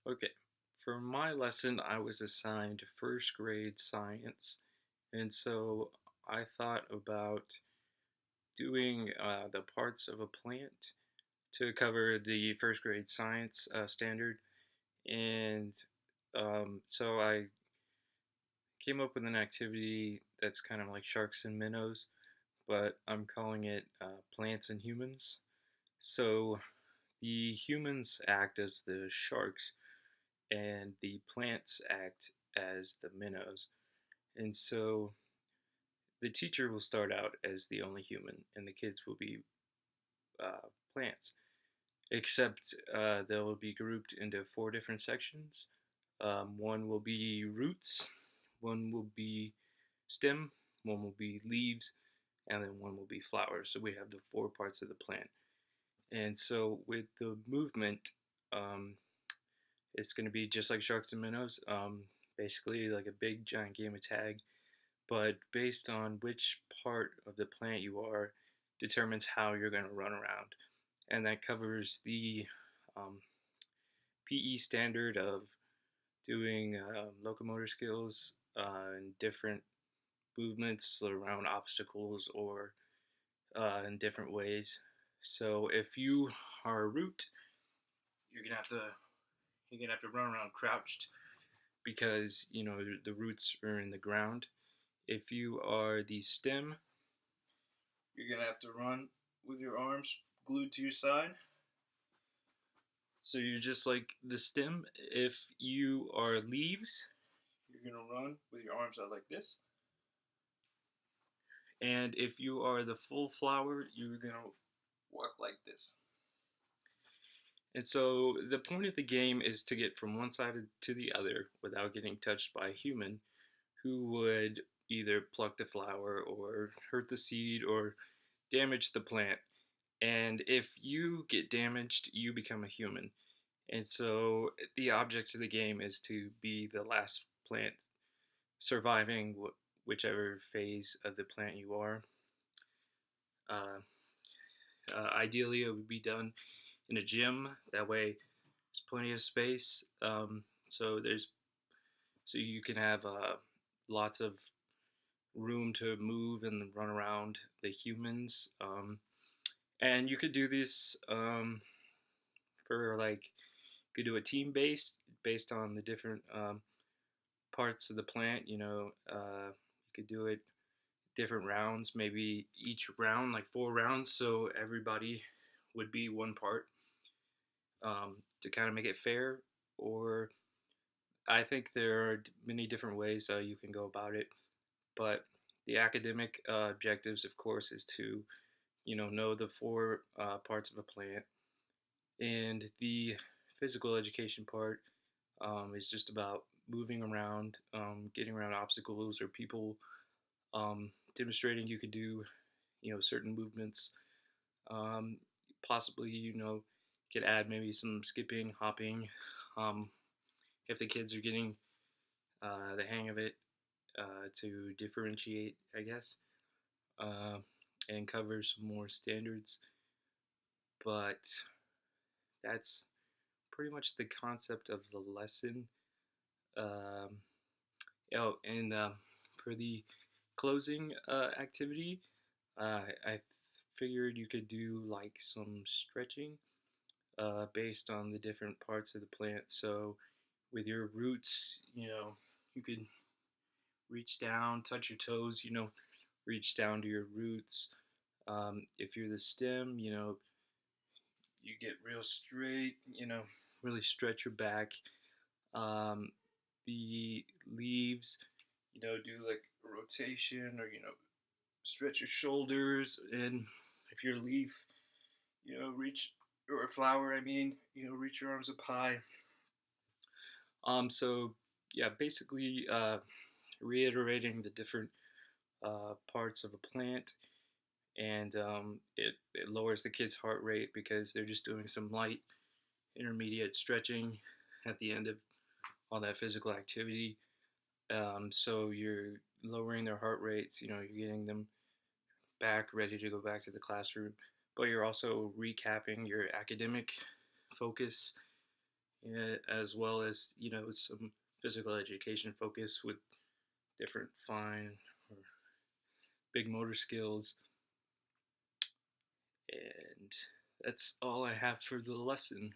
Okay, for my lesson, I was assigned first grade science, and so I thought about doing the parts of a plant to cover the first grade science standard. And so I came up with an activity that's kind of like sharks and minnows, but I'm calling it plants and humans. So the humans act as the sharks, and the plants act as the minnows. And so the teacher will start out as the only human, and the kids will be plants, except they'll be grouped into four different sections. One will be roots, one will be stem, one will be leaves, and then one will be flowers. So we have the four parts of the plant. And so with the movement, um, it's going to be just like sharks and minnows, basically like a big giant game of tag. But based on which part of the plant you are determines how you're going to run around. And that covers the um, PE standard of doing locomotor skills and different movements around obstacles or in different ways. So if you are a root, you're gonna have to run around crouched because the roots are in the ground. If you are the stem, you're gonna have to run with your arms glued to your side. So you're just like the stem. If you are leaves, you're gonna run with your arms out like this. And if you are the full flower, you're gonna walk like this. And so the point of the game is to get from one side to the other without getting touched by a human who would either pluck the flower or hurt the seed or damage the plant. And if you get damaged, you become a human. And so the object of the game is to be the last plant surviving whichever phase of the plant you are. Uh, Ideally, it would be done in a gym. That way, there's plenty of space. So you can have lots of room to move and run around the humans. And you could do this for like you could do a team based on the different parts of the plant. You could do it different rounds, maybe each round like 4 rounds, so everybody would be one part to kind of make it fair. Or I think there are many different ways you can go about it, but the academic objectives, of course, is to know the four parts of a plant, and the physical education part is just about moving around, getting around obstacles or people, demonstrating you could do certain movements. Um, Possibly could add maybe some skipping, hopping, um, if the kids are getting the hang of it, to differentiate, I guess, uh, and cover some more standards. But that's pretty much the concept of the lesson. Um, and for the closing activity, I figured you could do like some stretching based on the different parts of the plant. So with your roots, you could reach down, touch your toes, reach down to your roots. If you're the stem, you get real straight, really stretch your back. Um, the leaves, do like a rotation or, stretch your shoulders. And if you're a leaf, reach, or a flower, I mean, reach your arms up high. So yeah, basically reiterating the different parts of a plant, and it lowers the kids' heart rate because they're just doing some light intermediate stretching at the end of all that physical activity. So you're lowering their heart rates, you're getting them back ready to go back to the classroom, but you're also recapping your academic focus as well as some physical education focus with different fine or big motor skills. And that's all I have for the lesson.